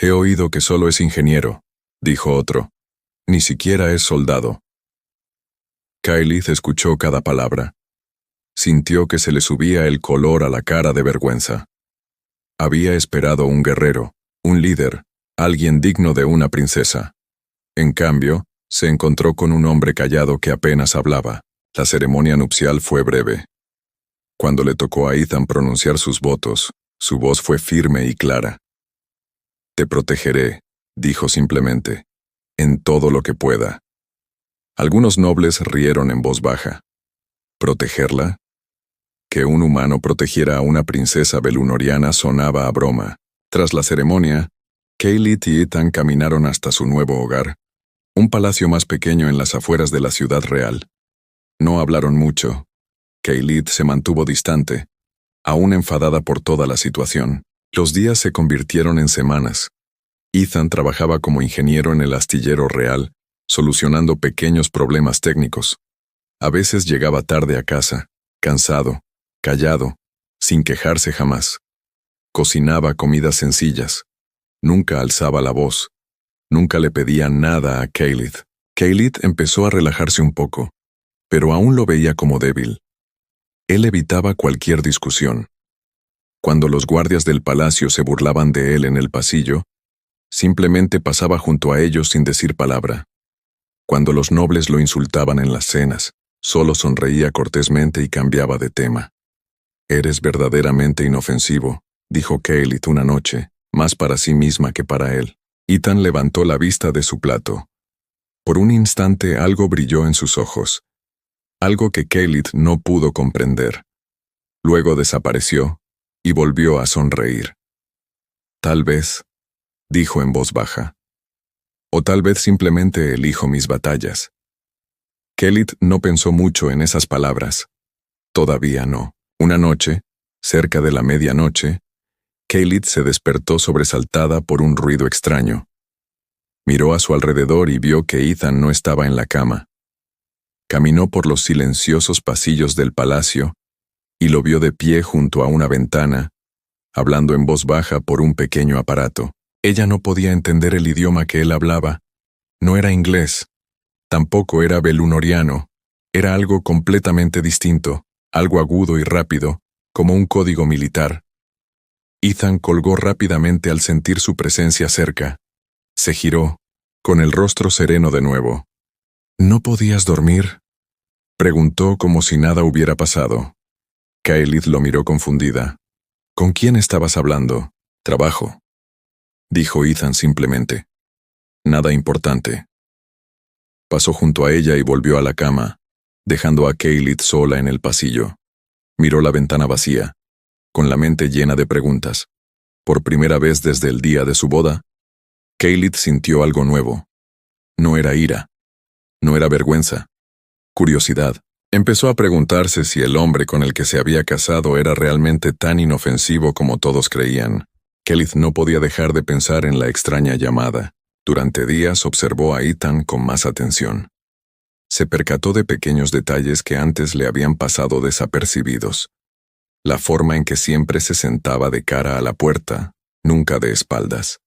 He oído que solo es ingeniero, dijo otro. Ni siquiera es soldado. Kyleth escuchó cada palabra. Sintió que se le subía el color a la cara de vergüenza. Había esperado un guerrero, un líder, alguien digno de una princesa. En cambio, se encontró con un hombre callado que apenas hablaba. La ceremonia nupcial fue breve. Cuando le tocó a Ethan pronunciar sus votos, su voz fue firme y clara. Te protegeré, dijo simplemente, en todo lo que pueda. Algunos nobles rieron en voz baja. ¿Protegerla? Que un humano protegiera a una princesa belunoriana sonaba a broma. Tras la ceremonia, Kyleth y Ethan caminaron hasta su nuevo hogar, un palacio más pequeño en las afueras de la ciudad real. No hablaron mucho. Kyleth se mantuvo distante, aún enfadada por toda la situación. Los días se convirtieron en semanas. Ethan trabajaba como ingeniero en el astillero real, solucionando pequeños problemas técnicos. A veces llegaba tarde a casa, cansado, callado, sin quejarse jamás. Cocinaba comidas sencillas. Nunca alzaba la voz. Nunca le pedía nada a Kyleth. Kyleth empezó a relajarse un poco, pero aún lo veía como débil. Él evitaba cualquier discusión. Cuando los guardias del palacio se burlaban de él en el pasillo, simplemente pasaba junto a ellos sin decir palabra. Cuando los nobles lo insultaban en las cenas, solo sonreía cortésmente y cambiaba de tema. Eres verdaderamente inofensivo, dijo Kyleth una noche, más para sí misma que para él. Ethan levantó la vista de su plato. Por un instante algo brilló en sus ojos. Algo que Kyleth no pudo comprender. Luego desapareció y volvió a sonreír. Tal vez, dijo en voz baja. O tal vez simplemente elijo mis batallas. Kyleth no pensó mucho en esas palabras. Todavía no. Una noche, cerca de la medianoche, Kyleth se despertó sobresaltada por un ruido extraño. Miró a su alrededor y vio que Ethan no estaba en la cama. Caminó por los silenciosos pasillos del palacio y lo vio de pie junto a una ventana, hablando en voz baja por un pequeño aparato. Ella no podía entender el idioma que él hablaba. No era inglés. Tampoco era belunoriano. Era algo completamente distinto, algo agudo y rápido, como un código militar. Ethan colgó rápidamente al sentir su presencia cerca. Se giró, con el rostro sereno de nuevo. ¿No podías dormir?, preguntó como si nada hubiera pasado. Kyleth lo miró confundida. ¿Con quién estabas hablando? Trabajo, dijo Ethan simplemente. Nada importante. Pasó junto a ella y volvió a la cama, dejando a Kyleth sola en el pasillo. Miró la ventana vacía, con la mente llena de preguntas. Por primera vez desde el día de su boda, Kyleth sintió algo nuevo. No era ira. No era vergüenza. Curiosidad. Empezó a preguntarse si el hombre con el que se había casado era realmente tan inofensivo como todos creían. Kyleth no podía dejar de pensar en la extraña llamada. Durante días observó a Ethan con más atención. Se percató de pequeños detalles que antes le habían pasado desapercibidos. La forma en que siempre se sentaba de cara a la puerta, nunca de espaldas.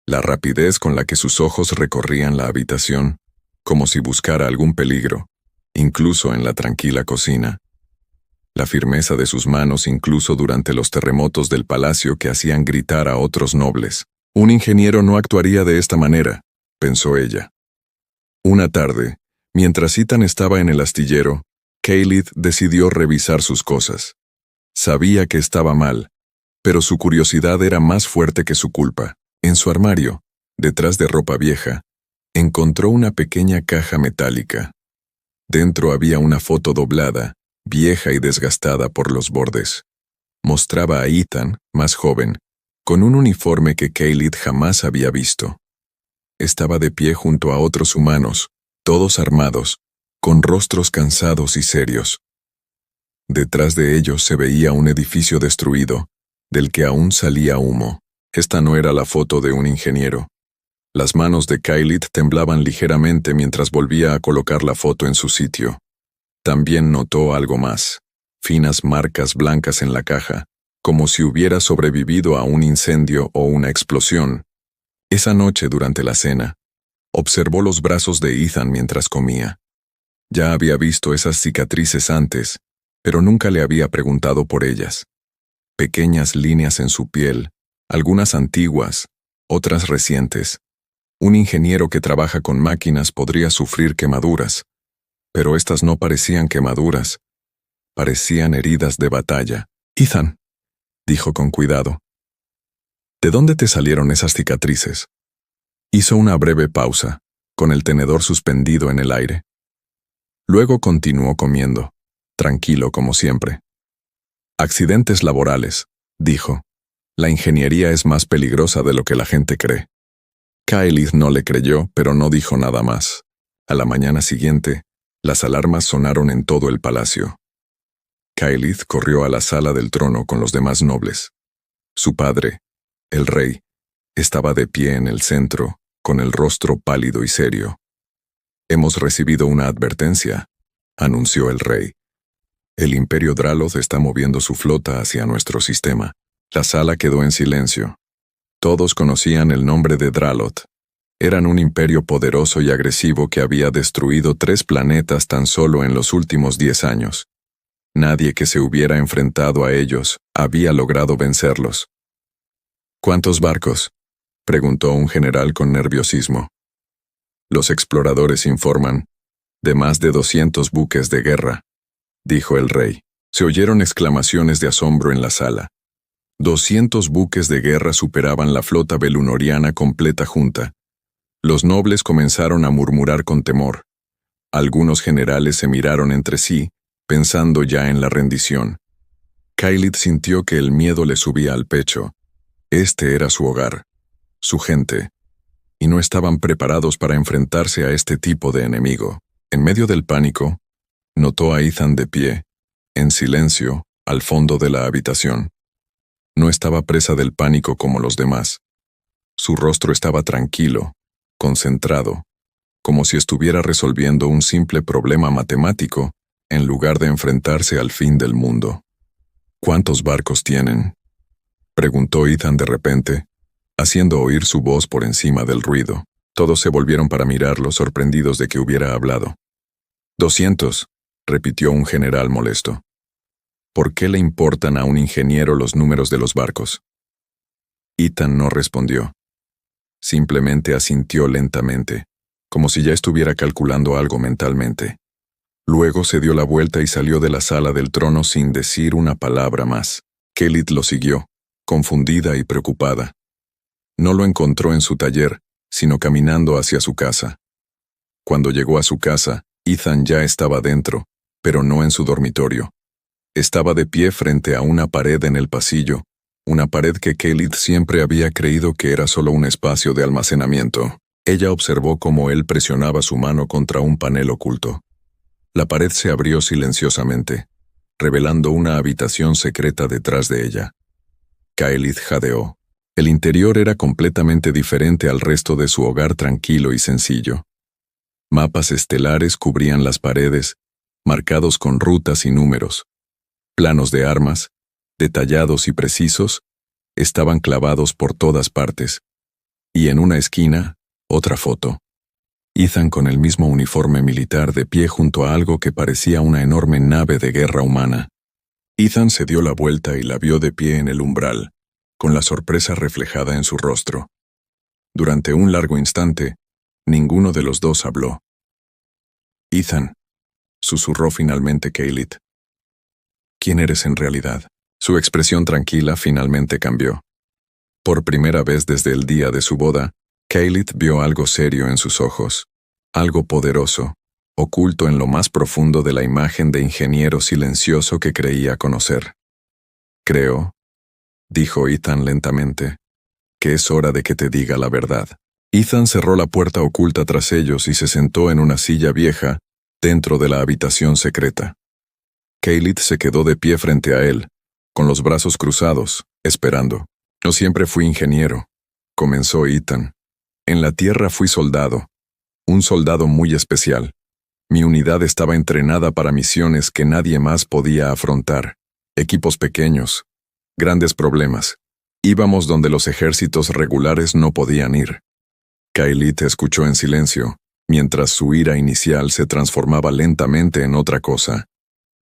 La rapidez con la que sus ojos recorrían la habitación, como si buscara algún peligro, incluso en la tranquila cocina. La firmeza de sus manos incluso durante los terremotos del palacio que hacían gritar a otros nobles. Un ingeniero no actuaría de esta manera, pensó ella. Una tarde, mientras Ethan estaba en el astillero, Kyleth decidió revisar sus cosas. Sabía que estaba mal, pero su curiosidad era más fuerte que su culpa. En su armario, detrás de ropa vieja, encontró una pequeña caja metálica. Dentro había una foto doblada, vieja y desgastada por los bordes. Mostraba a Ethan, más joven, con un uniforme que Kyleth jamás había visto. Estaba de pie junto a otros humanos, todos armados, con rostros cansados y serios. Detrás de ellos se veía un edificio destruido, del que aún salía humo. Esta no era la foto de un ingeniero. Las manos de Kyleth temblaban ligeramente mientras volvía a colocar la foto en su sitio. También notó algo más, finas marcas blancas en la caja, como si hubiera sobrevivido a un incendio o una explosión, Esa noche, durante la cena, observó los brazos de Ethan mientras comía. Ya había visto esas cicatrices antes, pero nunca le había preguntado por ellas. Pequeñas líneas en su piel, algunas antiguas, otras recientes. Un ingeniero que trabaja con máquinas podría sufrir quemaduras, pero estas no parecían quemaduras, parecían heridas de batalla. Ethan, dijo con cuidado, ¿de dónde te salieron esas cicatrices? Hizo una breve pausa, con el tenedor suspendido en el aire. Luego continuó comiendo, tranquilo como siempre. Accidentes laborales, dijo. La ingeniería es más peligrosa de lo que la gente cree. Kylie no le creyó, pero no dijo nada más. A la mañana siguiente, las alarmas sonaron en todo el palacio. Kylie corrió a la sala del trono con los demás nobles. Su padre, el rey, estaba de pie en el centro, con el rostro pálido y serio. «Hemos recibido una advertencia», anunció el rey. «El Imperio Draloth está moviendo su flota hacia nuestro sistema». La sala quedó en silencio. Todos conocían el nombre de Draloth. Eran un imperio poderoso y agresivo que había destruido 3 planetas tan solo en los últimos 10 años. Nadie que se hubiera enfrentado a ellos había logrado vencerlos. «¿Cuántos barcos?», preguntó un general con nerviosismo. «Los exploradores informan de más de 200 buques de guerra», dijo el rey. Se oyeron exclamaciones de asombro en la sala. 200 buques de guerra superaban la flota belunoriana completa junta. Los nobles comenzaron a murmurar con temor. Algunos generales se miraron entre sí, pensando ya en la rendición. Kylie sintió que el miedo le subía al pecho. Este era su hogar, su gente, y no estaban preparados para enfrentarse a este tipo de enemigo. En medio del pánico, notó a Ethan de pie, en silencio, al fondo de la habitación. No estaba presa del pánico como los demás. Su rostro estaba tranquilo, concentrado, como si estuviera resolviendo un simple problema matemático en lugar de enfrentarse al fin del mundo. «¿Cuántos barcos tienen?», preguntó Ethan de repente, haciendo oír su voz por encima del ruido. Todos se volvieron para mirarlo, sorprendidos de que hubiera hablado. «200», repitió un general molesto. «¿Por qué le importan a un ingeniero los números de los barcos?». Ethan no respondió. Simplemente asintió lentamente, como si ya estuviera calculando algo mentalmente. Luego se dio la vuelta y salió de la sala del trono sin decir una palabra más. Kylie lo siguió, confundida y preocupada. No lo encontró en su taller, sino caminando hacia su casa. Cuando llegó a su casa, Ethan ya estaba dentro, pero no en su dormitorio. Estaba de pie frente a una pared en el pasillo, una pared que Kylie siempre había creído que era solo un espacio de almacenamiento. Ella observó cómo él presionaba su mano contra un panel oculto. La pared se abrió silenciosamente, revelando una habitación secreta detrás de ella. Kylie jadeó. El interior era completamente diferente al resto de su hogar tranquilo y sencillo. Mapas estelares cubrían las paredes, marcados con rutas y números. Planos de armas, detallados y precisos, estaban clavados por todas partes. Y en una esquina, otra foto. Ethan con el mismo uniforme militar de pie junto a algo que parecía una enorme nave de guerra humana. Ethan se dio la vuelta y la vio de pie en el umbral, con la sorpresa reflejada en su rostro. Durante un largo instante, ninguno de los dos habló. «Ethan», susurró finalmente Kylie. «¿Quién eres en realidad?». Su expresión tranquila finalmente cambió. Por primera vez desde el día de su boda, Kylie vio algo serio en sus ojos, algo poderoso, oculto en lo más profundo de la imagen de ingeniero silencioso que creía conocer. «Creo», dijo Ethan lentamente, «que es hora de que te diga la verdad». Ethan cerró la puerta oculta tras ellos y se sentó en una silla vieja dentro de la habitación secreta. Kylie se quedó de pie frente a él, con los brazos cruzados, esperando. «No siempre fui ingeniero», comenzó Ethan. «En la Tierra fui soldado, un soldado muy especial. Mi unidad estaba entrenada para misiones que nadie más podía afrontar, equipos pequeños, grandes problemas. Íbamos donde los ejércitos regulares no podían ir. Kailit escuchó en silencio, mientras su ira inicial se transformaba lentamente en otra cosa: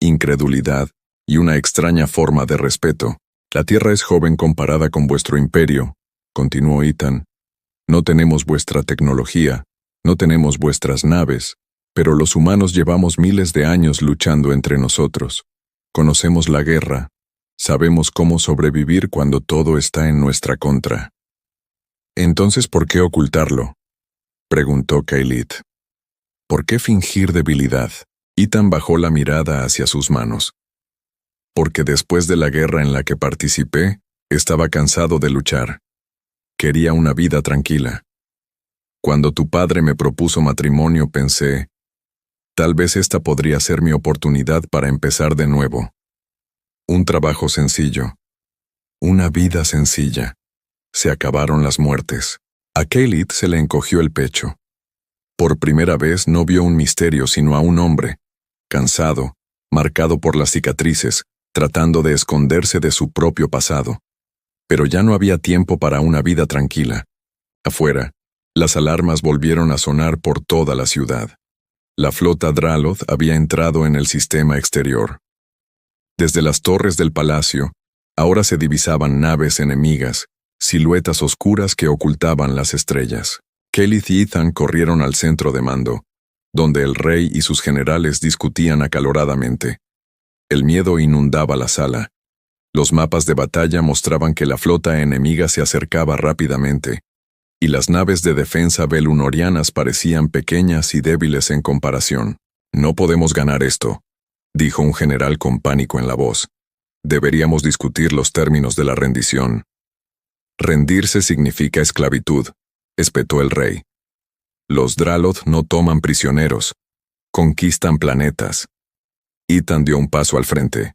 incredulidad y una extraña forma de respeto. La tierra es joven comparada con vuestro imperio, continuó Ethan. No tenemos vuestra tecnología, no tenemos vuestras naves, pero los humanos llevamos miles de años luchando entre nosotros. Conocemos la guerra, sabemos cómo sobrevivir cuando todo está en nuestra contra. Entonces, ¿por qué ocultarlo?, preguntó Kailit. ¿Por qué fingir debilidad? Ethan bajó la mirada hacia sus manos. Porque después de la guerra en la que participé, estaba cansado de luchar. Quería una vida tranquila. Cuando tu padre me propuso matrimonio pensé, tal vez esta podría ser mi oportunidad para empezar de nuevo. Un trabajo sencillo. Una vida sencilla. Se acabaron las muertes. A Kailit se le encogió el pecho. Por primera vez no vio un misterio sino a un hombre, cansado, marcado por las cicatrices, tratando de esconderse de su propio pasado. Pero ya no había tiempo para una vida tranquila. Afuera, las alarmas volvieron a sonar por toda la ciudad. La flota Draloth había entrado en el sistema exterior. Desde las torres del palacio, ahora se divisaban naves enemigas, siluetas oscuras que ocultaban las estrellas. Kailit y Ethan corrieron al centro de mando, donde el rey y sus generales discutían acaloradamente. El miedo inundaba la sala. Los mapas de batalla mostraban que la flota enemiga se acercaba rápidamente, y las naves de defensa belunorianas parecían pequeñas y débiles en comparación. No podemos ganar esto, dijo un general con pánico en la voz. Deberíamos discutir los términos de la rendición. Rendirse significa esclavitud, espetó el rey. Los Draloth no toman prisioneros, conquistan planetas. Ethan dio un paso al frente.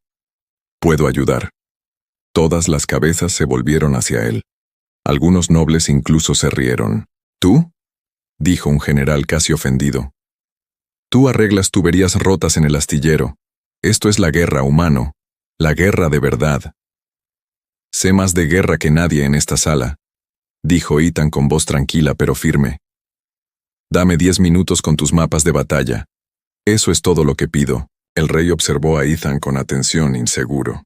Puedo ayudar. Todas las cabezas se volvieron hacia él. Algunos nobles incluso se rieron. ¿Tú?, dijo un general casi ofendido. Tú arreglas tuberías rotas en el astillero. Esto es la guerra, humano. La guerra de verdad. Sé más de guerra que nadie en esta sala, dijo Ethan con voz tranquila pero firme. Dame 10 minutos con tus mapas de batalla. Eso es todo lo que pido. El rey observó a Ethan con atención, inseguro.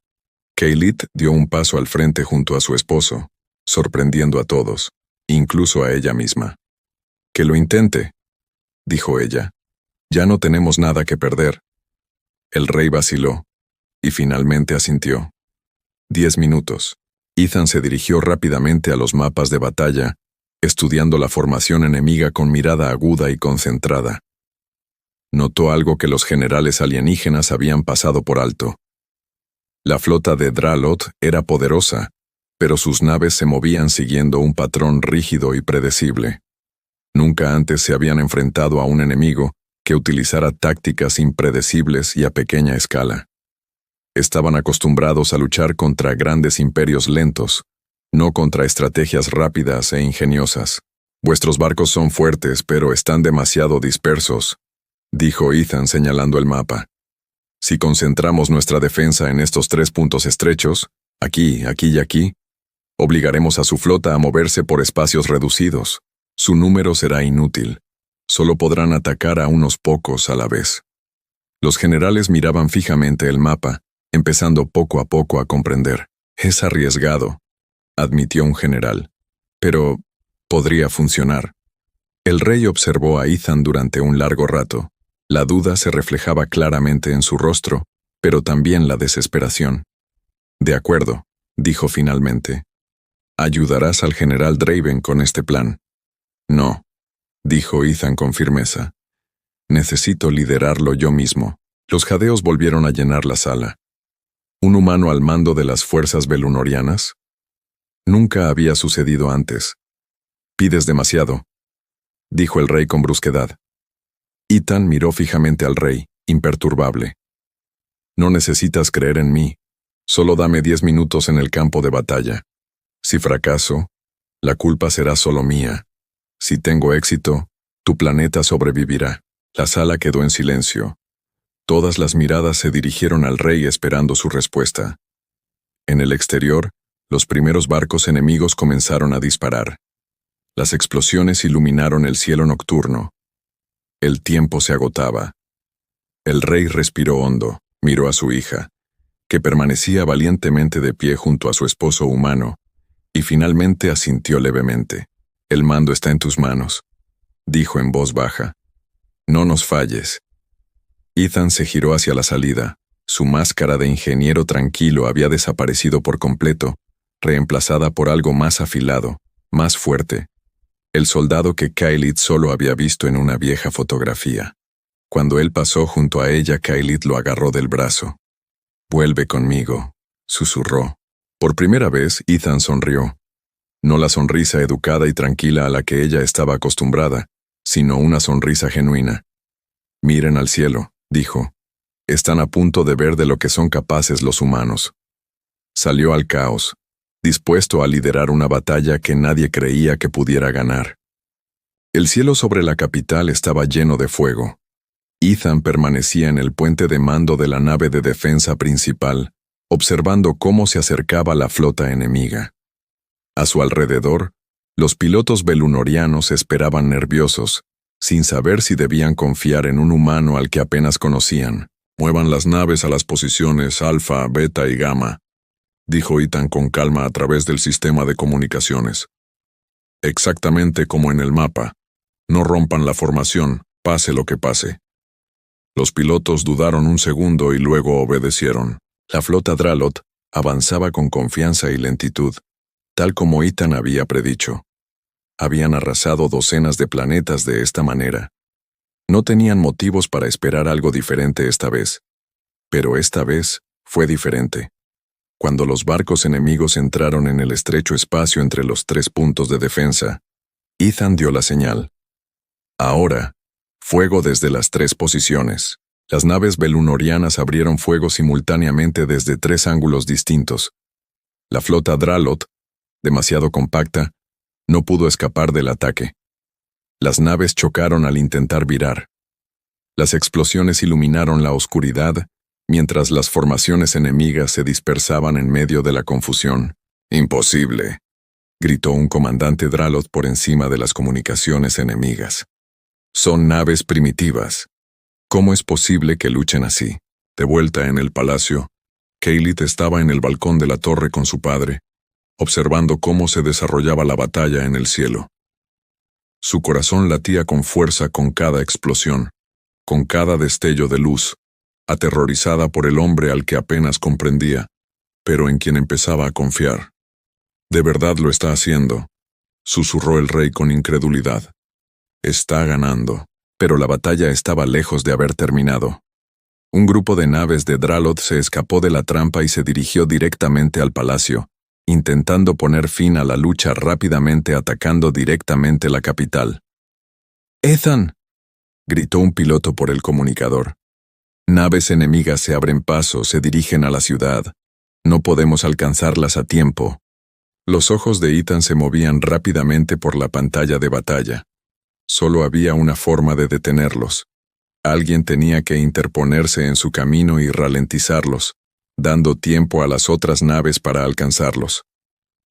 Kailit dio un paso al frente junto a su esposo, sorprendiendo a todos, incluso a ella misma. Que lo intente, dijo ella. Ya no tenemos nada que perder. El rey vaciló, y finalmente asintió. 10 minutos. Ethan se dirigió rápidamente a los mapas de batalla, estudiando la formación enemiga con mirada aguda y concentrada. Notó algo que los generales alienígenas habían pasado por alto. La flota de Draloth era poderosa, pero sus naves se movían siguiendo un patrón rígido y predecible. Nunca antes se habían enfrentado a un enemigo que utilizara tácticas impredecibles y a pequeña escala. Estaban acostumbrados a luchar contra grandes imperios lentos, no contra estrategias rápidas e ingeniosas. Vuestros barcos son fuertes, pero están demasiado dispersos, dijo Ethan señalando el mapa. Si concentramos nuestra defensa en estos 3 puntos estrechos, aquí, aquí y aquí, obligaremos a su flota a moverse por espacios reducidos. Su número será inútil. Solo podrán atacar a unos pocos a la vez. Los generales miraban fijamente el mapa, empezando poco a poco a comprender. Es arriesgado, admitió un general. Pero podría funcionar. El rey observó a Ethan durante un largo rato. La duda se reflejaba claramente en su rostro, pero también la desesperación. De acuerdo, dijo finalmente. ¿Ayudarás al general Draven con este plan? No, dijo Ethan con firmeza. Necesito liderarlo yo mismo. Los jadeos volvieron a llenar la sala. ¿Un humano al mando de las fuerzas belunorianas? Nunca había sucedido antes. Pides demasiado, dijo el rey con brusquedad. Ethan miró fijamente al rey, imperturbable. No necesitas creer en mí. Solo dame 10 minutos en el campo de batalla. Si fracaso, la culpa será solo mía. Si tengo éxito, tu planeta sobrevivirá. La sala quedó en silencio. Todas las miradas se dirigieron al rey esperando su respuesta. En el exterior, Los primeros barcos enemigos comenzaron a disparar. Las explosiones iluminaron el cielo nocturno. El tiempo se agotaba. El rey respiró hondo, miró a su hija, que permanecía valientemente de pie junto a su esposo humano, y finalmente asintió levemente. «El mando está en tus manos», dijo en voz baja. «No nos falles». Ethan se giró hacia la salida. Su máscara de ingeniero tranquilo había desaparecido por completo, reemplazada por algo más afilado, más fuerte. El soldado que Kyle solo había visto en una vieja fotografía. Cuando él pasó junto a ella, Kyle lo agarró del brazo. «Vuelve conmigo», susurró. Por primera vez, Ethan sonrió. No la sonrisa educada y tranquila a la que ella estaba acostumbrada, sino una sonrisa genuina. «Miren al cielo», dijo. «Están a punto de ver de lo que son capaces los humanos». Salió al caos, dispuesto a liderar una batalla que nadie creía que pudiera ganar. El cielo sobre la capital estaba lleno de fuego. Ethan permanecía en el puente de mando de la nave de defensa principal, observando cómo se acercaba la flota enemiga. A su alrededor, los pilotos belunorianos esperaban nerviosos, sin saber si debían confiar en un humano al que apenas conocían. «Muevan las naves a las posiciones Alfa, Beta y Gamma», dijo Ethan con calma a través del sistema de comunicaciones. «Exactamente como en el mapa. No rompan la formación, pase lo que pase». Los pilotos dudaron un segundo y luego obedecieron. La flota Dralot avanzaba con confianza y lentitud, tal como Ethan había predicho. Habían arrasado docenas de planetas de esta manera. No tenían motivos para esperar algo diferente esta vez. Pero esta vez fue diferente. Cuando los barcos enemigos entraron en el estrecho espacio entre los 3 puntos de defensa, Ethan dio la señal. Ahora, fuego desde las 3 posiciones. Las naves belunorianas abrieron fuego simultáneamente desde 3 ángulos distintos. La flota Dralot, demasiado compacta, no pudo escapar del ataque. Las naves chocaron al intentar virar. Las explosiones iluminaron la oscuridad, mientras las formaciones enemigas se dispersaban en medio de la confusión. «Imposible», gritó un comandante Dralot por encima de las comunicaciones enemigas. «Son naves primitivas. ¿Cómo es posible que luchen así?» De vuelta en el palacio, Kaylit estaba en el balcón de la torre con su padre, observando cómo se desarrollaba la batalla en el cielo. Su corazón latía con fuerza con cada explosión, con cada destello de luz, aterrorizada por el hombre al que apenas comprendía, pero en quien empezaba a confiar. «De verdad lo está haciendo», susurró el rey con incredulidad. «Está ganando». Pero la batalla estaba lejos de haber terminado. Un grupo de naves de Dralot se escapó de la trampa y se dirigió directamente al palacio, intentando poner fin a la lucha rápidamente atacando directamente la capital. «¡Ethan!», gritó un piloto por el comunicador. «Naves enemigas se abren paso, se dirigen a la ciudad. No podemos alcanzarlas a tiempo». Los ojos de Ethan se movían rápidamente por la pantalla de batalla. Solo había una forma de detenerlos. Alguien tenía que interponerse en su camino y ralentizarlos, dando tiempo a las otras naves para alcanzarlos.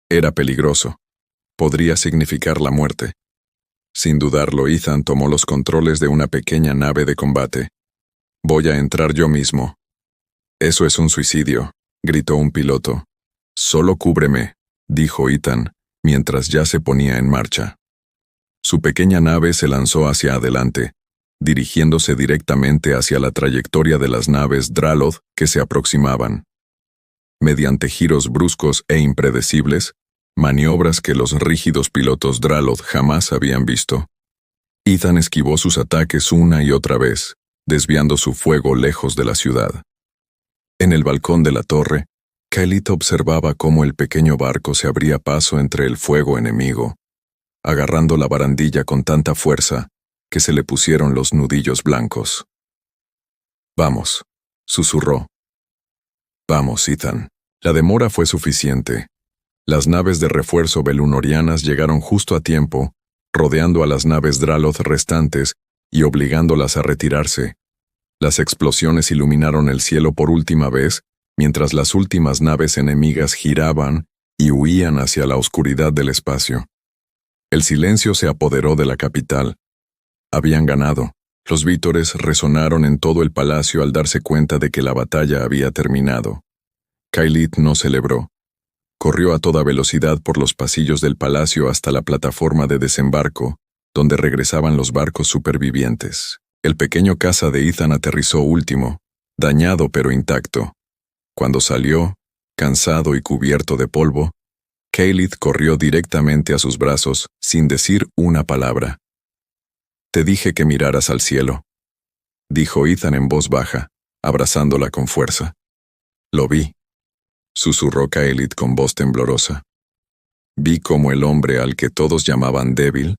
Era peligroso. Podría significar la muerte. Sin dudarlo, Ethan tomó los controles de una pequeña nave de combate. «Voy a entrar yo mismo». «Eso es un suicidio», gritó un piloto. «Solo cúbreme», dijo Ethan, mientras ya se ponía en marcha. Su pequeña nave se lanzó hacia adelante, dirigiéndose directamente hacia la trayectoria de las naves Dralot que se aproximaban. Mediante giros bruscos e impredecibles, maniobras que los rígidos pilotos Dralot jamás habían visto, Ethan esquivó sus ataques una y otra vez, desviando su fuego lejos de la ciudad. En el balcón de la torre, Kaylit observaba cómo el pequeño barco se abría paso entre el fuego enemigo, agarrando la barandilla con tanta fuerza que se le pusieron los nudillos blancos. «Vamos», susurró. «Vamos, Ethan». La demora fue suficiente. Las naves de refuerzo belunorianas llegaron justo a tiempo, rodeando a las naves Dralot restantes y obligándolas a retirarse. Las explosiones iluminaron el cielo por última vez, mientras las últimas naves enemigas giraban y huían hacia la oscuridad del espacio. El silencio se apoderó de la capital. Habían ganado. Los vítores resonaron en todo el palacio al darse cuenta de que la batalla había terminado. Kailit no celebró. Corrió a toda velocidad por los pasillos del palacio hasta la plataforma de desembarco, donde regresaban los barcos supervivientes. El pequeño caza de Ethan aterrizó último, dañado pero intacto. Cuando salió, cansado y cubierto de polvo, Kailit corrió directamente a sus brazos sin decir una palabra. «Te dije que miraras al cielo», dijo Ethan en voz baja, abrazándola con fuerza. «Lo vi», susurró Kailit con voz temblorosa. «Vi cómo el hombre al que todos llamaban débil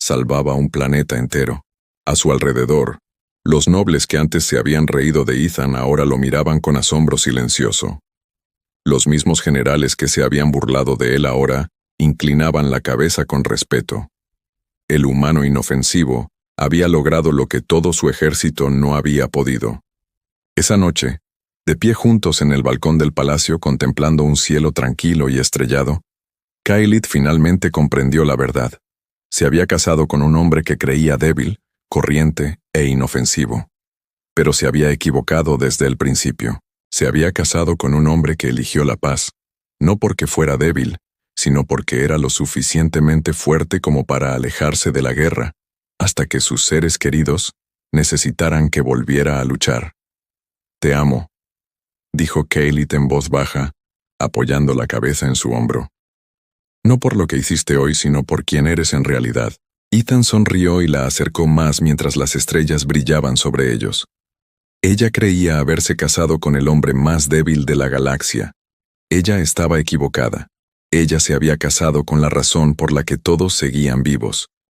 salvaba un planeta entero. A su alrededor, los nobles que antes se habían reído de Ethan ahora lo miraban con asombro silencioso. Los mismos generales que se habían burlado de él ahora inclinaban la cabeza con respeto. El humano inofensivo había logrado lo que todo su ejército no había podido. Esa noche, de pie juntos en el balcón del palacio contemplando un cielo tranquilo y estrellado, Kailit finalmente comprendió la verdad. Se había casado con un hombre que creía débil, corriente e inofensivo. Pero se había equivocado desde el principio. Se había casado con un hombre que eligió la paz, no porque fuera débil, sino porque era lo suficientemente fuerte como para alejarse de la guerra, hasta que sus seres queridos necesitaran que volviera a luchar. «Te amo», dijo Kailit en voz baja, apoyando la cabeza en su hombro. «No por lo que hiciste hoy, sino por quien eres en realidad». Ethan sonrió y la acercó más mientras las estrellas brillaban sobre ellos. Ella creía haberse casado con el hombre más débil de la galaxia. Ella estaba equivocada. Ella se había casado con la razón por la que todos seguían vivos.